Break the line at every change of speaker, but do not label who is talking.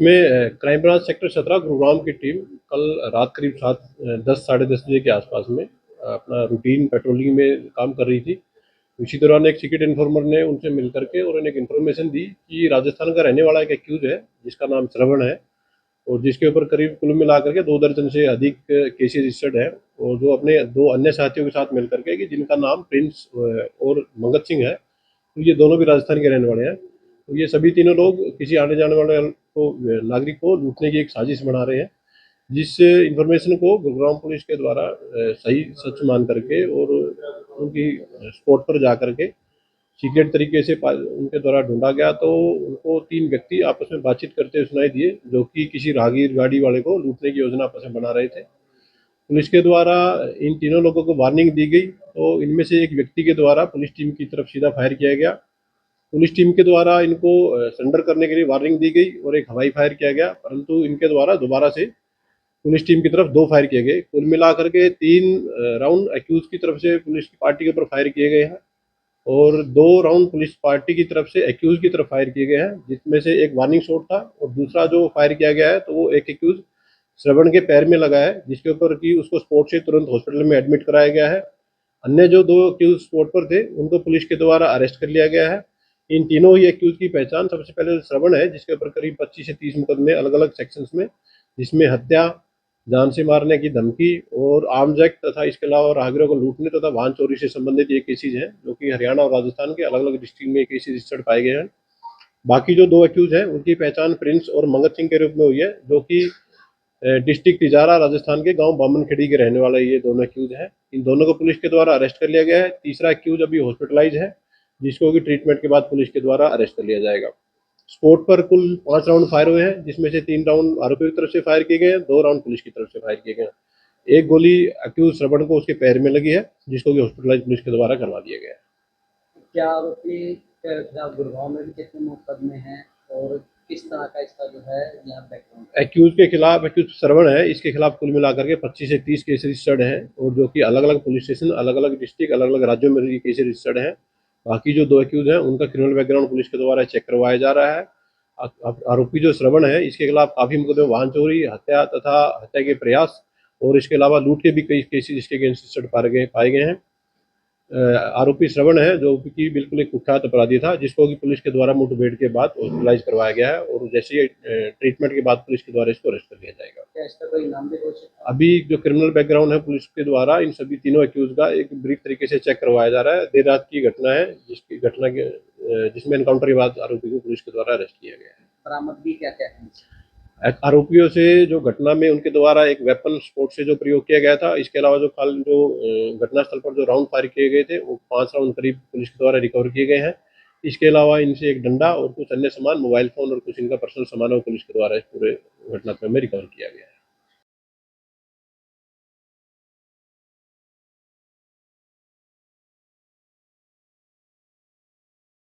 इसमें crime branch sector 17 Gurugram की team कल रात करीब 10 साढ़े 10 बजे के आसपास में अपना रूटीन पेट्रोलिंग में काम कर रही थी। इसी दौरान एक सीक्रेट इन्फॉर्मर ने उनसे मिल करके और उन्हें एक इन्फॉर्मेशन दी कि राजस्थान का रहने वाला एक एक्यूज है जिसका नाम श्रवण है और जिसके ऊपर करीब कुल मिलाकर के 2 दर्जन से अधिक केसेस रजिस्टर्ड है और जो अपने 2 अन्य साथियों के साथ मिल करके कि जिनका नाम प्रिंस और मंगत सिंह है, तो ये दोनों भी राजस्थान के रहने वाले हैं। तो ये सभी तीनों लोग किसी आने जाने वाले को नागरिक को लूटने की एक साजिश बना रहे हैं, जिस इन्फॉर्मेशन को गुरुग्राम पुलिस के द्वारा सही सच मान करके और उनकी स्पॉट पर जा करके सीक्रेट तरीके से उनके द्वारा ढूंढा गया, तो उनको 3 व्यक्ति आपस में बातचीत करते हुए सुनाई दिए जो कि किसी राहगीर गाड़ी वाले को लूटने की योजना आपस में बना रहे थे। पुलिस के द्वारा इन तीनों लोगों को वार्निंग दी गई, तो इनमें से एक व्यक्ति के द्वारा पुलिस टीम की तरफ सीधा फायर किया गया। पुलिस टीम के द्वारा इनको सरेंडर करने के लिए वार्निंग दी गई और एक हवाई फायर किया गया, परंतु इनके द्वारा दोबारा से पुलिस टीम की तरफ 2 फायर किए गए। कुल मिलाकर के 3 राउंड एक्यूज की तरफ से पुलिस की पार्टी के ऊपर फायर किए गए हैं और 2 राउंड पुलिस पार्टी की तरफ से एक्यूज की तरफ फायर किए गए हैं, जिसमें से एक वार्निंग शॉट था और दूसरा जो फायर किया गया है तो वो एक एक्यूज श्रवण के पैर में लगा है, जिसके ऊपर कि उसको स्पॉट से तुरंत हॉस्पिटल में एडमिट कराया गया है। अन्य जो 2 एक्यूज स्पॉट पर थे उनको पुलिस के द्वारा अरेस्ट कर लिया गया है। इन तीनों ही एक्यूज की पहचान सबसे पहले श्रवण है, जिसके ऊपर करीब 25 से 30 मुकदमे अलग अलग सेक्शंस में, जिसमें हत्या, जान से मारने की धमकी और आर्म्स एक्ट तथा इसके अलावा राहगीरों को लूटने तथा वाहन चोरी से संबंधित ये केसेज हैं, जो कि हरियाणा और राजस्थान के अलग अलग डिस्ट्रिक्ट में केसेज रजिस्टर्ड पाए गए हैं। बाकी जो 2 एक्यूज हैं उनकी पहचान प्रिंस और मंगत सिंह के रूप में हुई है, जो कि डिस्ट्रिक्ट तिजारा राजस्थान के गांव बामनखेड़ी के रहने वाले ये दोनों एक्यूज हैं। इन दोनों को पुलिस के द्वारा अरेस्ट कर लिया गया है। तीसरा एक्यूज अभी हॉस्पिटलाइज है, जिसको कि ट्रीटमेंट के बाद पुलिस के द्वारा अरेस्ट कर लिया जाएगा। स्पॉट पर कुल 5 राउंड फायर हुए हैं, जिसमें से 3 राउंड आरोपी की तरफ से फायर किए गए हैं, 2 राउंड पुलिस की तरफ से फायर किए गए हैं। एक गोली एक्यूज श्रवण को उसके पैर में लगी है, जिसको कि हॉस्पिटलाइज पुलिस के द्वारा करवा दिया गया है।
क्या आरोपी के खिलाफ गुड़गांव में भी कितने मुकदमे हैं और किस तरह का इसका जो है यहाँ बैकग्राउंड?
एक्यूज के खिलाफ, एक्यूज श्रवण है, इसके खिलाफ कुल मिलाकर के 25 से 30 केस रजिस्टर्ड हैं और जो कि अलग अलग पुलिस स्टेशन, अलग अलग डिस्ट्रिक्ट, अलग अलग राज्यों में ये केस रजिस्टर्ड हैं। बाकी जो 2 एक्यूज हैं उनका क्रिमिनल बैकग्राउंड पुलिस के द्वारा चेक करवाया जा रहा है। आरोपी जो श्रवण है इसके खिलाफ काफी मुकदमे वाहन चोरी, हत्या तथा हत्या के प्रयास और इसके अलावा लूट के भी कई केसेज इसके अगेंस्ट रजिस्टर्ड पाए गए हैं। आरोपी श्रवण है जो कि बिल्कुल एक कुख्यात अपराधी था, जिसको कि पुलिस के द्वारा मुठभेड़ के बाद हॉस्पिटलाइज करवाया गया है और जैसे ही ट्रीटमेंट के बाद पुलिस के द्वारा इसको अरेस्ट कर लिया जाएगा।
क्या इसका कोई नाम भी घोषित?
अभी जो क्रिमिनल बैकग्राउंड है पुलिस के द्वारा इन सभी तीनों एक्यूज का एक ब्रीफ तरीके से चेक करवाया जा रहा है। देर रात की घटना है, जिसमें एनकाउंटर के बाद आरोपी को पुलिस के द्वारा अरेस्ट किया गया है।
बरामदगी क्या क्या है?
आरोपियों से जो घटना में उनके द्वारा एक वेपन स्पोर्ट से जो प्रयोग किया गया था, इसके अलावा जो घटनास्थल पर जो राउंड फायर किए गए थे वो 5 राउंड करीब पुलिस के द्वारा रिकवर किए गए हैं। इसके अलावा इनसे एक डंडा और कुछ अन्य सामान, मोबाइल फोन और कुछ इनका पर्सनल सामान पुलिस के द्वारा इस पूरे घटनाक्रम में रिकवर किया गया।